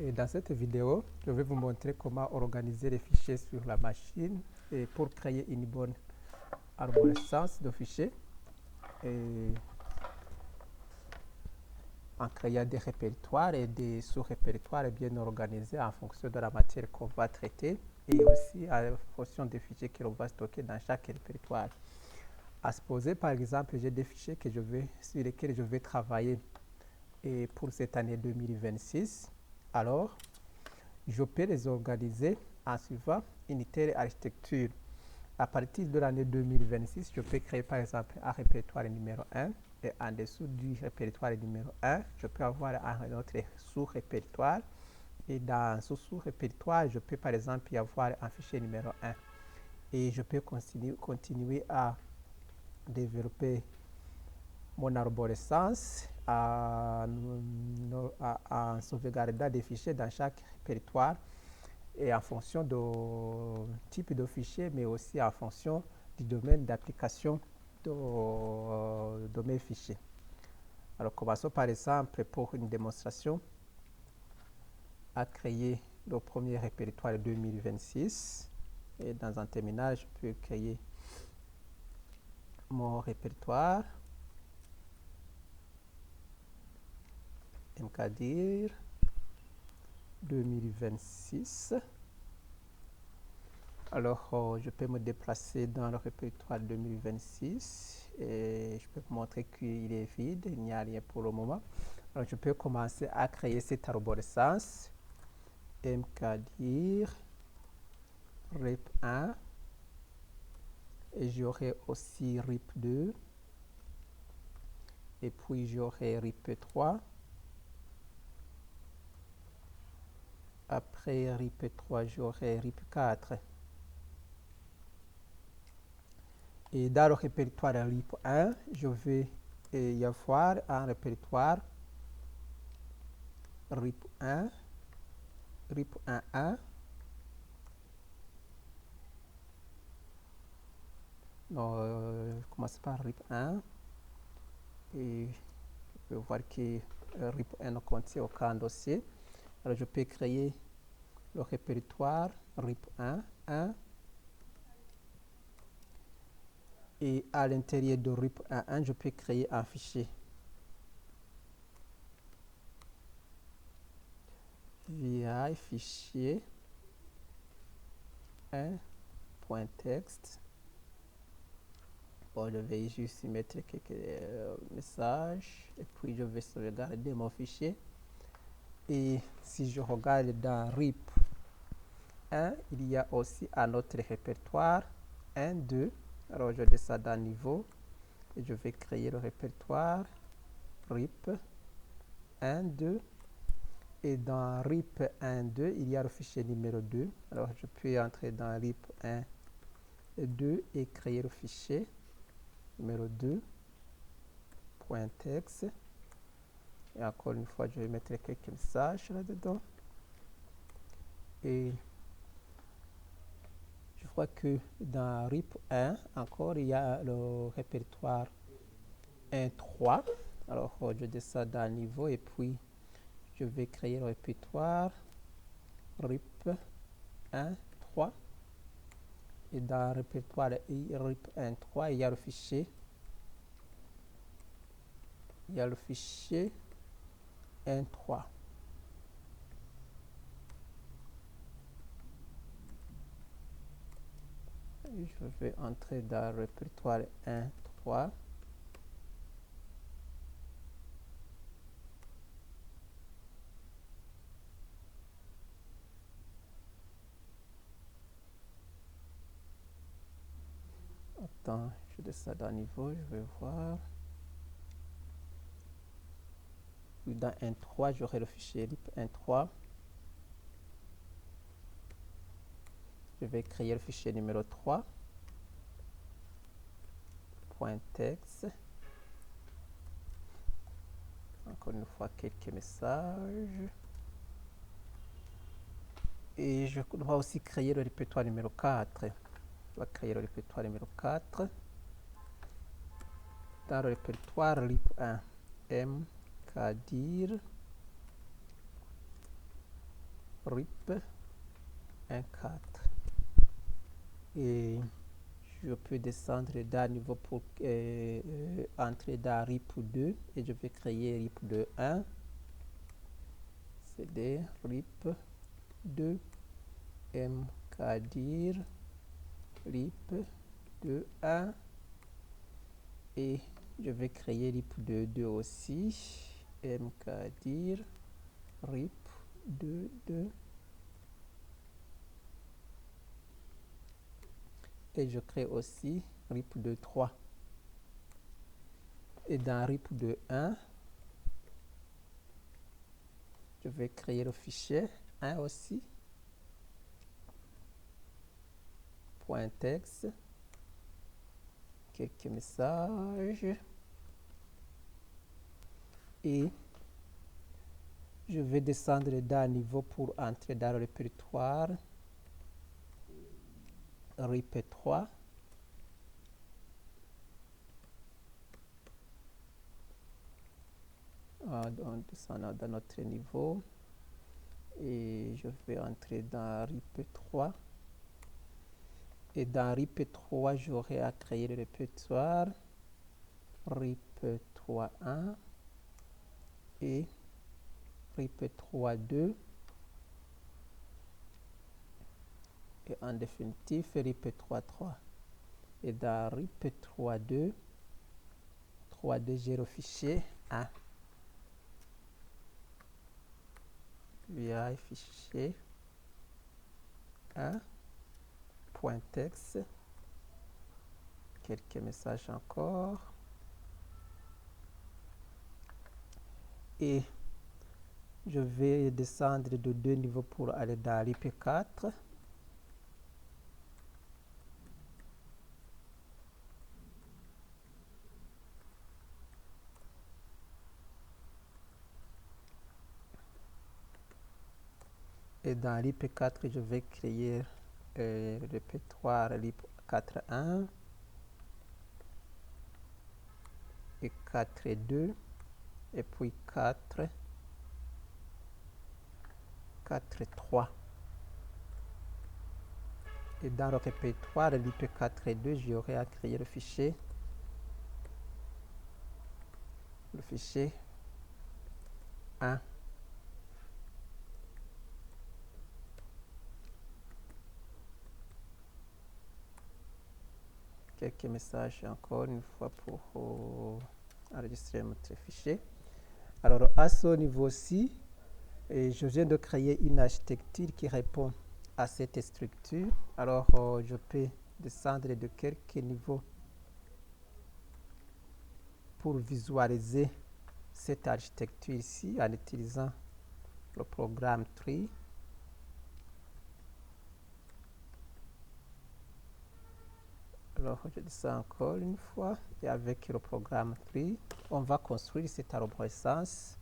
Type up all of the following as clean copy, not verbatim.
Et dans cette vidéo, je vais vous montrer comment organiser les fichiers sur la machine et pour créer une bonne arborescence de fichiers et en créant des répertoires et des sous-répertoires bien organisés en fonction de la matière qu'on va traiter et aussi en fonction des fichiers que l'on va stocker dans chaque répertoire. À supposer, par exemple, j'ai des fichiers sur lesquels je vais travailler et pour cette année 2026. Alors, je peux les organiser en suivant une telle architecture. À partir de l'année 2026, je peux créer par exemple un répertoire numéro 1 et en dessous du répertoire numéro 1, je peux avoir un autre sous-répertoire et dans ce sous-répertoire, je peux par exemple y avoir un fichier numéro 1 et je peux continuer à développer mon arborescence en sauvegardant des fichiers dans chaque répertoire et en fonction du type de fichier, mais aussi en fonction du domaine d'application de mes fichiers. Alors, commençons par exemple pour une démonstration à créer le premier répertoire 2026. Et dans un terminal, je peux créer mon répertoire mkdir 2026. Alors, je peux me déplacer dans le répertoire 2026 et je peux vous montrer qu'il est vide, il n'y a rien pour le moment. Alors, je peux commencer à créer cette arborescence mkdir rip 1 et j'aurai aussi rip 2 et puis j'aurai rip 3. Après rip 3, j'aurai rip 4. Et dans le répertoire RIP 1, je vais y avoir un répertoire RIP 1, RIP 1.1. Non, je commence par RIP 1. Et je peux voir que RIP 1 ne contient aucun dossier. Alors je peux créer le répertoire RIP 1.1. Et à l'intérieur de RIP 1.1, je peux créer un fichier. Via fichier 1.text. Bon, je vais juste y mettre quelques messages et puis je vais sauvegarder mon fichier. Et si je regarde dans RIP 1, il y a aussi un autre répertoire 1.2. Alors je descends d'un niveau et je vais créer le répertoire RIP 1.2. Et dans RIP 1.2, il y a le fichier numéro 2. Alors je peux entrer dans RIP 1.2 et créer le fichier numéro 2.text. Et encore une fois, je vais mettre quelques messages là-dedans. Et je crois que dans RIP 1, encore, il y a le répertoire 1.3. Alors, je descends d'un niveau et puis je vais créer le répertoire RIP 1.3. Et dans le répertoire RIP 1.3, il y a le fichier. Il y a le fichier 1.3. Je vais entrer dans le répertoire 1.3. Attends, je descends d'un niveau, je vais voir. Puis dans 1.3, j'aurai le fichier RIP 1.3. Je vais créer le fichier numéro 3. .text. Encore une fois, quelques messages. Et je dois aussi créer le répertoire numéro 4. Je vais créer le répertoire numéro 4. Dans le répertoire RIP 1, mkdir RIP 1.4. Et je peux descendre d'un niveau pour entrer dans RIP 2 et je vais créer RIP 2.1. CD RIP 2 mkdir RIP 2.1 et je vais créer RIP 2.2 aussi, mkdir RIP 2.2 et je crée aussi RIP 2.3 et dans RIP 2.1 je vais créer le fichier 1 aussi, .text, quelques messages et je vais descendre d'un niveau pour entrer dans le répertoire RIP 3. On descend dans notre niveau et je vais entrer dans RIP 3. Et dans RIP 3, j'aurai à créer le répertoire RIP 3.1 et RIP 3.2 et en définitive RIP 3.3. Et dans RIP 3.2, j'ai le fichier 1 via fichier 1.text, quelques messages encore et je vais descendre de 2 niveaux pour aller dans RIP 4. Et dans RIP 4, je vais créer le répertoire RIP 4.1 et 4.2 et puis 4.3. Et dans le répertoire RIP 4.2, j'aurai à créer le fichier 1. Quelques messages encore une fois pour enregistrer notre fichier. Alors à ce niveau-ci, je viens de créer une architecture qui répond à cette structure. Alors je peux descendre de quelques niveaux pour visualiser cette architecture ici en utilisant le programme Tree. Alors je descends encore une fois et avec le programme Tree, on va construire cette arborescence.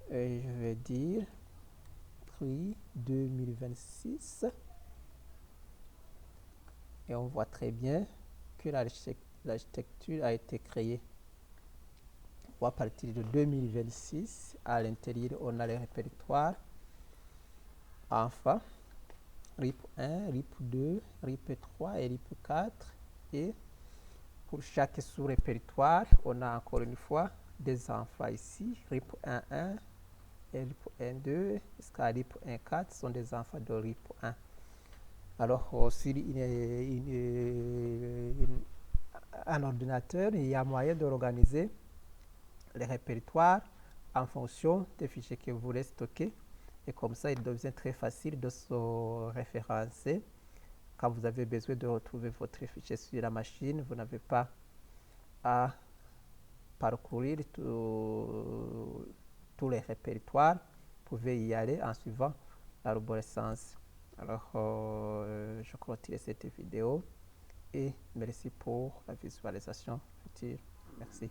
Et je vais dire Tree 2026 et on voit très bien que l'architecture a été créée. À partir de 2026, à l'intérieur, on a les répertoires enfin RIP 1, RIP 2, RIP 3 et RIP 4. Et pour chaque sous-répertoire, on a encore une fois des enfants ici, RIP 1.1 et RIP 1.2 jusqu'à RIP 1.4 sont des enfants de RIP 1. Alors, sur un ordinateur, il y a moyen d'organiser les répertoires en fonction des fichiers que vous voulez stocker. Et comme ça, il devient très facile de se référencer. Quand vous avez besoin de retrouver votre fichier sur la machine, vous n'avez pas à parcourir tous les répertoires. Vous pouvez y aller en suivant l'arborescence. Alors, je clôture cette vidéo et merci pour la visualisation future. Merci.